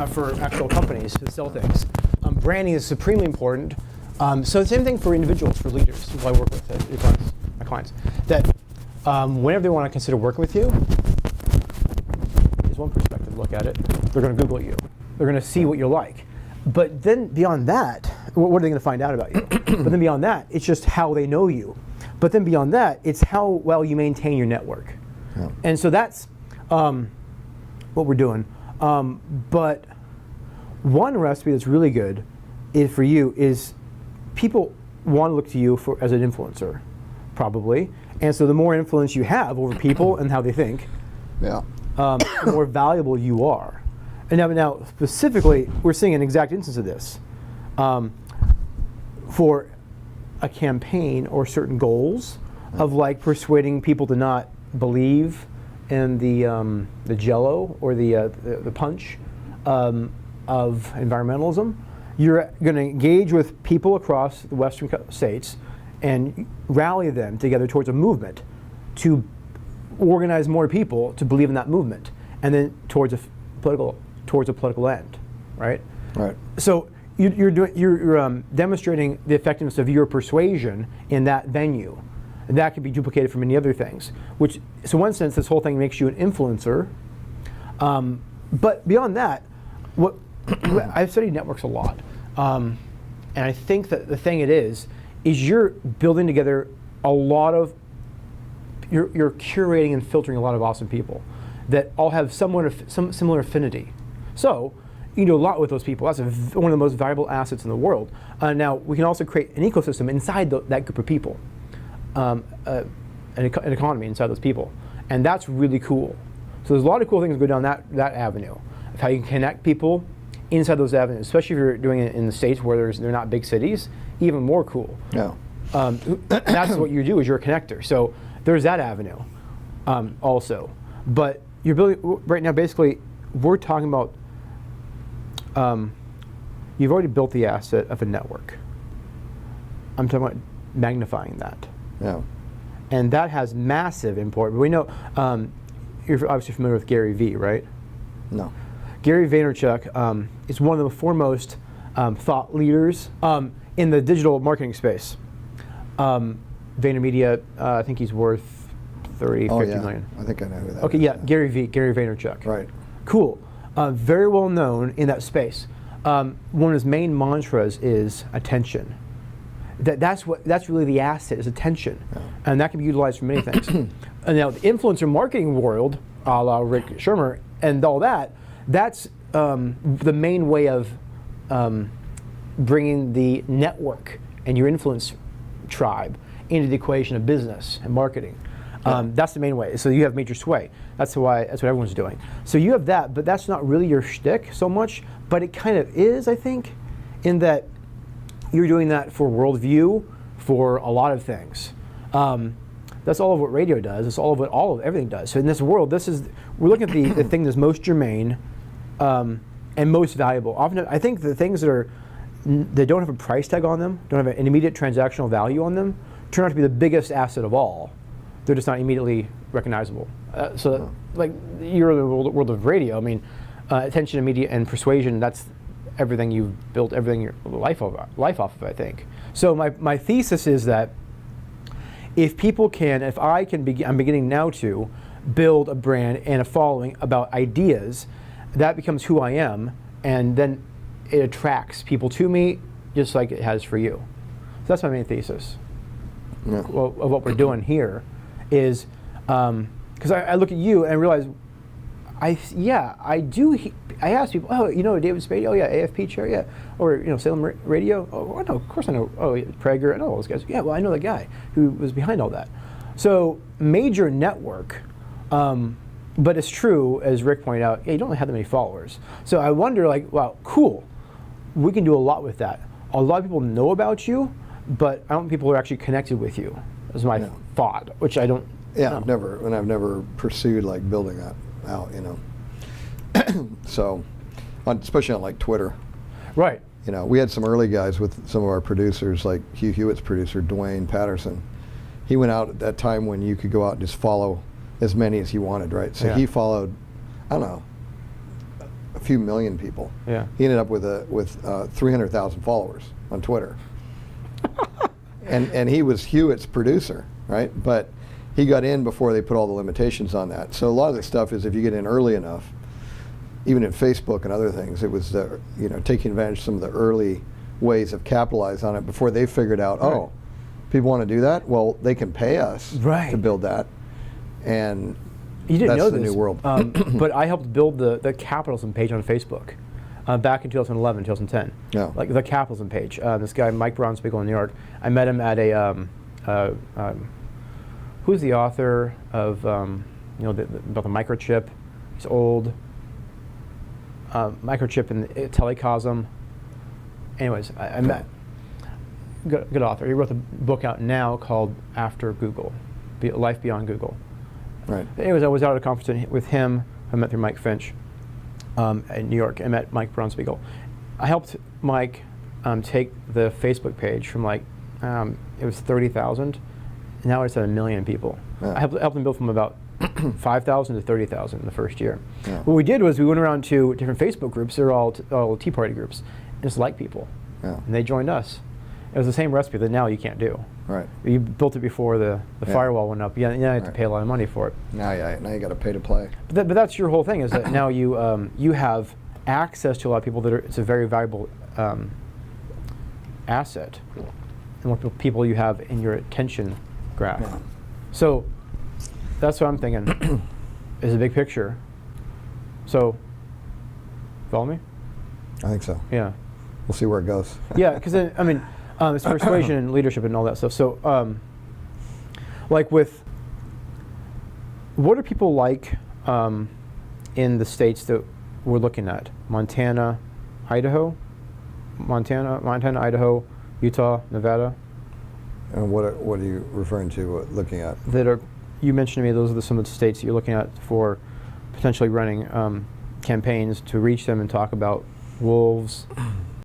for actual companies to sell things. Branding is supremely important. So the same thing for individuals, for leaders, who I work with, my clients, that whenever they want to consider working with you, is one perspective to look at it. They're going to Google you. They're going to see what you're like. But then beyond that, what are they going to find out about you? But then beyond that, it's just how they know you. But then beyond that, it's how well you maintain your network. Yeah. And so that's what we're doing. But one recipe that's really good for you is people want to look to you as an influencer, probably. And so the more influence you have over people and how they think, the more valuable you are. And now specifically, we're seeing an exact instance of this. For a campaign or certain goals of like persuading people to not believe in the jello or the punch of environmentalism, you're going to engage with people across the Western states and rally them together towards a movement to organize more people to believe in that movement, and then towards a political end, right? Right. So you're demonstrating the effectiveness of your persuasion in that venue. And that can be duplicated for many other things. So in one sense, this whole thing makes you an influencer. But beyond that, I've studied networks a lot. And I think that the thing it is you're building together a lot of, you're curating and filtering a lot of awesome people that all have some similar affinity. So you can do a lot with those people. That's one of the most valuable assets in the world. Now, we can also create an ecosystem inside that group of people. An economy inside those people, and that's really cool. So there's a lot of cool things that go down that avenue of how you can connect people inside those avenues, especially if you're doing it in the States where they're not big cities. Even more cool. Yeah. That's what you do, is you're a connector. So there's that avenue also. But you're building right now. Basically, we're talking about you've already built the asset of a network. I'm talking about magnifying that. Yeah. And that has massive importance. We know, you're obviously familiar with Gary Vee, right? No. Gary Vaynerchuk is one of the foremost thought leaders in the digital marketing space. VaynerMedia, I think he's worth 50 million. I think I know who that is. Okay, yeah, Gary Vaynerchuk. Right. Cool. Very well known in that space. One of his main mantras is attention. That's really the asset, is attention, and that can be utilized for many things. And now the influencer marketing world, a la Rick Shermer, and all that's the main way of bringing the network and your influence tribe into the equation of business and marketing. That's the main way. So you have major sway. That's what everyone's doing. So you have that, but that's not really your shtick so much. But it kind of is, I think, in that you're doing that for worldview, for a lot of things. That's all of what radio does. It's all of what everything does. So in this world, we're looking at the thing that's most germane and most valuable. Often, I think the things that don't have a price tag on them, don't have an immediate transactional value on them, turn out to be the biggest asset of all. They're just not immediately recognizable. Like you're in the world of radio. I mean, attention, media, and persuasion. That's everything you've built, everything your life off of, I think. So my thesis is that if I'm beginning now to build a brand and a following about ideas, that becomes who I am, and then it attracts people to me just like it has for you. So that's my main thesis. Yeah. Of what we're doing here is, because I look at you and I realize, I do. I ask people, David Spade, AFP chair, yeah, or Salem Radio. Oh, I know, of course I know. Oh, Prager, I know all those guys. Yeah, well, I know the guy who was behind all that. So major network, but it's true, as Rick pointed out. You don't have that many followers. So I wonder, wow, cool. We can do a lot with that. A lot of people know about you, but I don't think people are actually connected with you. Is my thought, which I don't. Yeah, I've never pursued building that out, So, especially on Twitter. Right. We had some early guys with some of our producers, like Hugh Hewitt's producer, Dwayne Patterson. He went out at that time when you could go out and just follow as many as he wanted, right? So he followed, I don't know, few million people. Yeah. He ended up with 300,000 followers on Twitter. and he was Hewitt's producer, right? But he got in before they put all the limitations on that. So a lot of the stuff is if you get in early enough, even in Facebook and other things, it was taking advantage of some of the early ways of capitalize on it before they figured out, Right. oh, people want to do that? Well, they can pay us Right. to build that. And You didn't that's know the this, new world. but I helped build the capitalism page on Facebook back in 2011, 2010. Yeah. Like the capitalism page. This guy, Mike Bronspeigel in New York, I met him at who's the author of, about the microchip? He's old. Microchip and Telecosm. Anyways, I met, good author. He wrote the book out now called After Google, Life Beyond Google. Right. Anyways, I was out at a conference with him. I met through Mike Finch in New York. I met Mike Bronspeigel. I helped Mike take the Facebook page from it was 30,000. Now it's at 1 million people. Yeah. I helped him build from about 5,000 to 30,000 in the first year. Yeah. What we did was we went around to different Facebook groups. They're all Tea Party groups, and just like people. Yeah. And they joined us. It was the same recipe that now you can't do. Right. You built it before the Yeah. firewall went up. You had to Right. pay a lot of money for it. Now you got to pay to play. But that's your whole thing, is that now you have access to a lot of people that it's a very valuable asset. The more people you have in your attention graph. Yeah. So that's what I'm thinking, is a big picture. So, follow me? I think so. Yeah. We'll see where it goes. Yeah, because it's persuasion and leadership and all that stuff. So, like what are people like in the states that we're looking at? Montana, Idaho, Idaho, Utah, Nevada. And what are you referring to? Looking at? You mentioned to me those are some of the states that you're looking at for potentially running campaigns to reach them and talk about wolves,